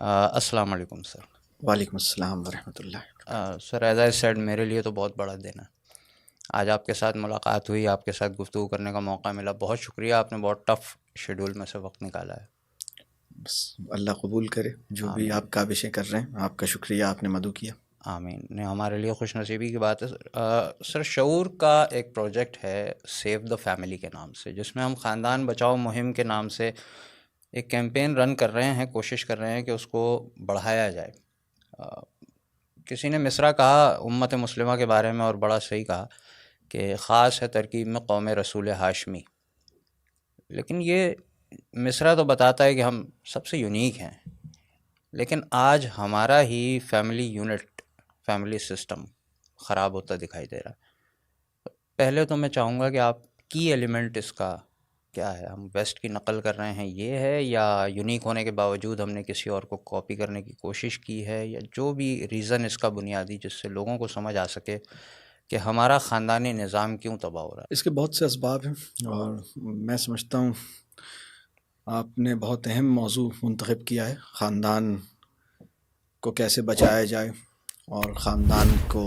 السلام علیکم سر۔ وعلیکم السلام ورحمۃ اللہ۔ سر ایز آئی سیڈ میرے لیے تو بہت بڑا دن ہے۔ آج آپ کے ساتھ ملاقات ہوئی، آپ کے ساتھ گفتگو کرنے کا موقع ملا، بہت شکریہ، آپ نے بہت ٹف شیڈول میں سے وقت نکالا ہے۔ بس اللہ قبول کرے جو بھی آمین آپ کاوشیں کر رہے ہیں، آپ کا شکریہ، آپ نے مدعو کیا۔ آمین۔ نہیں، ہمارے لیے خوش نصیبی کی بات ہے سر۔ شعور کا ایک پروجیکٹ ہے سیو دا فیملی کے نام سے، جس میں ہم خاندان بچاؤ مہم کے نام سے ایک کیمپین رن کر رہے ہیں، کوشش کر رہے ہیں کہ اس کو بڑھایا جائے۔ کسی نے مصرع کہا امت مسلمہ کے بارے میں، اور بڑا صحیح کہا کہ خاص ہے ترکیب میں قوم رسول ہاشمی۔ لیکن یہ مصرع تو بتاتا ہے کہ ہم سب سے یونیک ہیں، لیکن آج ہمارا ہی فیملی یونٹ، فیملی سسٹم خراب ہوتا دکھائی دے رہا ہے۔ پہلے تو میں چاہوں گا کہ آپ کی ایلیمنٹ اس کا کیا ہے؟ ہم ویسٹ کی نقل کر رہے ہیں یہ ہے، یا یونیک ہونے کے باوجود ہم نے کسی اور کو کاپی کرنے کی کوشش کی ہے، یا جو بھی ریزن اس کا بنیادی جس سے لوگوں کو سمجھ آ سکے کہ ہمارا خاندانی نظام کیوں تباہ ہو رہا ہے؟ اس کے بہت سے اسباب ہیں، اور میں سمجھتا ہوں آپ نے بہت اہم موضوع منتخب کیا ہے، خاندان کو کیسے بچایا جائے اور خاندان کو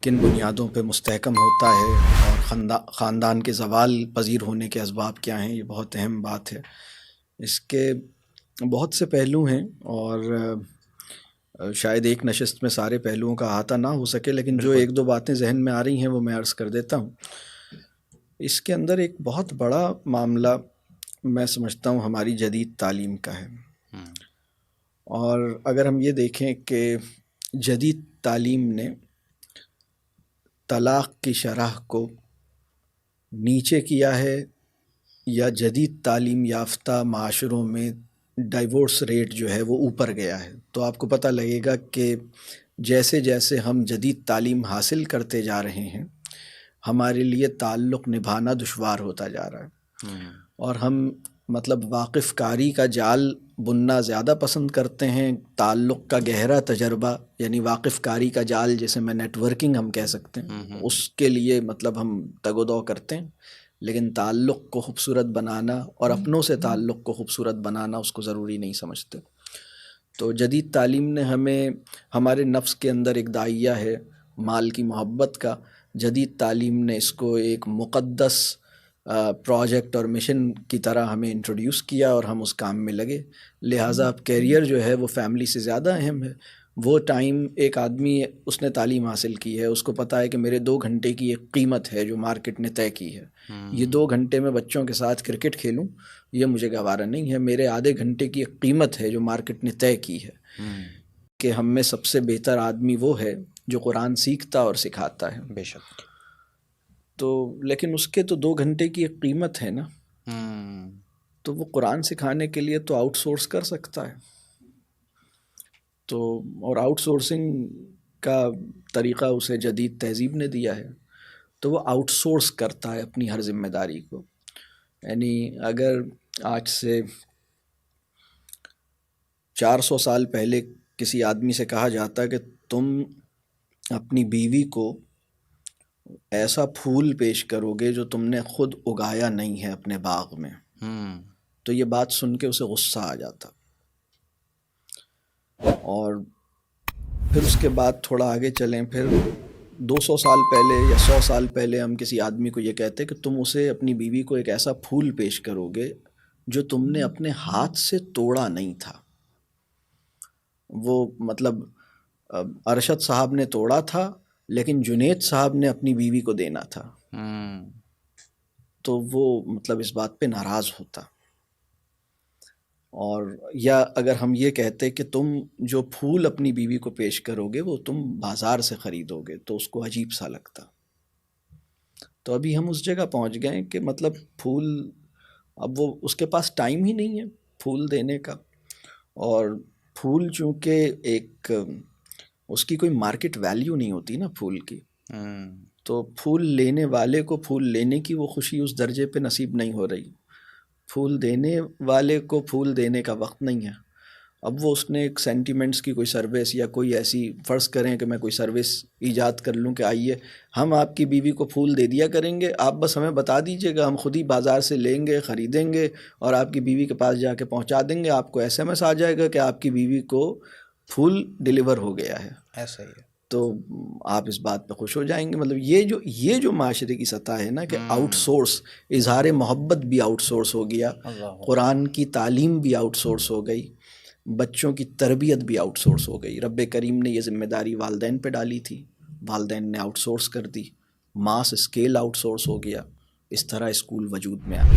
کن بنیادوں پہ مستحکم ہوتا ہے، اور خاندان کے زوال پذیر ہونے کے اسباب کیا ہیں۔ یہ بہت اہم بات ہے۔ اس کے بہت سے پہلو ہیں، اور شاید ایک نشست میں سارے پہلوؤں کا احاطہ نہ ہو سکے، لیکن جو بالکل۔ ایک دو باتیں ذہن میں آ رہی ہیں وہ میں عرض کر دیتا ہوں۔ اس کے اندر ایک بہت بڑا معاملہ میں سمجھتا ہوں ہماری جدید تعلیم کا ہے، اور اگر ہم یہ دیکھیں کہ جدید تعلیم نے طلاق کی شرح کو نیچے کیا ہے، یا جدید تعلیم یافتہ معاشروں میں ڈائیورس ریٹ جو ہے وہ اوپر گیا ہے، تو آپ کو پتہ لگے گا کہ جیسے جیسے ہم جدید تعلیم حاصل کرتے جا رہے ہیں، ہمارے لیے تعلق نبھانا دشوار ہوتا جا رہا ہے، اور ہم واقف کاری کا جال بننا زیادہ پسند کرتے ہیں، تعلق کا گہرا تجربہ یعنی واقف کاری کا جال جسے میں نیٹ ورکنگ ہم کہہ سکتے ہیں، اس کے لیے ہم تگ و دو کرتے ہیں، لیکن تعلق کو خوبصورت بنانا اور اپنوں سے تعلق کو خوبصورت بنانا اس کو ضروری نہیں سمجھتے۔ تو جدید تعلیم نے ہمیں، ہمارے نفس کے اندر ایک داعیہ ہے مال کی محبت کا، جدید تعلیم نے اس کو ایک مقدس پروجیکٹ اور مشن کی طرح ہمیں انٹروڈیوس کیا، اور ہم اس کام میں لگے۔ لہٰذا اب کیریئر جو ہے وہ فیملی سے زیادہ اہم ہے۔ وہ ٹائم ایک آدمی، اس نے تعلیم حاصل کی ہے، اس کو پتہ ہے کہ میرے 2 گھنٹے کی ایک قیمت ہے جو مارکیٹ نے طے کی ہے، یہ 2 گھنٹے میں بچوں کے ساتھ کرکٹ کھیلوں یہ مجھے گوارا نہیں ہے، میرے آدھے گھنٹے کی ایک قیمت ہے جو مارکیٹ نے طے کی ہے، کہ ہم میں سب سے بہتر آدمی وہ ہے جو قرآن سیکھتا اور سکھاتا ہے۔ بے شک۔ تو لیکن اس کے تو 2 گھنٹے کی ایک قیمت ہے نا، تو وہ قرآن سکھانے کے لیے تو آؤٹ سورس کر سکتا ہے، تو اور آؤٹ سورسنگ کا طریقہ اسے جدید تہذیب نے دیا ہے، تو وہ آؤٹ سورس کرتا ہے اپنی ہر ذمہ داری کو۔ یعنی اگر آج سے 400 سال پہلے کسی آدمی سے کہا جاتا کہ تم اپنی بیوی کو ایسا پھول پیش کرو گے جو تم نے خود اگایا نہیں ہے اپنے باغ میں، تو یہ بات سن کے اسے غصہ آ جاتا، اور پھر اس کے بعد تھوڑا آگے چلیں، پھر 200 سال پہلے یا 100 سال پہلے ہم کسی آدمی کو یہ کہتے کہ تم اسے، اپنی بیوی کو ایک ایسا پھول پیش کرو گے جو تم نے اپنے ہاتھ سے توڑا نہیں تھا۔ وہ ارشد صاحب نے توڑا تھا، لیکن جنید صاحب نے اپنی بیوی کو دینا تھا، تو وہ اس بات پہ ناراض ہوتا۔ اور یا اگر ہم یہ کہتے کہ تم جو پھول اپنی بیوی کو پیش کرو گے وہ تم بازار سے خریدو گے، تو اس کو عجیب سا لگتا۔ تو ابھی ہم اس جگہ پہنچ گئے کہ پھول، اب وہ اس کے پاس ٹائم ہی نہیں ہے پھول دینے کا، اور پھول چونکہ ایک اس کی کوئی مارکیٹ ویلیو نہیں ہوتی نا پھول کی، تو پھول لینے والے کو پھول لینے کی وہ خوشی اس درجے پہ نصیب نہیں ہو رہی، پھول دینے والے کو پھول دینے کا وقت نہیں ہے، اب وہ اس نے ایک سینٹیمنٹس کی کوئی سروس یا کوئی ایسی فرض کریں کہ میں کوئی سروس ایجاد کر لوں کہ آئیے ہم آپ کی بیوی کو پھول دے دیا کریں گے، آپ بس ہمیں بتا دیجئے گا، ہم خود ہی بازار سے لیں گے، خریدیں گے اور آپ کی بیوی کے پاس جا کے پہنچا دیں گے، آپ کو ایس ایم ایس آ جائے گا کہ آپ کی بیوی کو پھول ڈیلیور ہو گیا ہے. ایسا ہی ہے. تو آپ اس بات پہ خوش ہو جائیں گے. مطلب یہ جو معاشرے کی سطح ہے نا کہ آؤٹ سورس، اظہار محبت بھی آؤٹ سورس ہو گیا، اللہ قرآن کی تعلیم بھی آؤٹ سورس ہو گئی، بچوں کی تربیت بھی آؤٹ سورس ہو گئی. رب کریم نے یہ ذمہ داری والدین پہ ڈالی تھی، والدین نے آؤٹ سورس کر دی، ماس اسکیل آؤٹ سورس ہو گیا. اس طرح اسکول وجود میں آ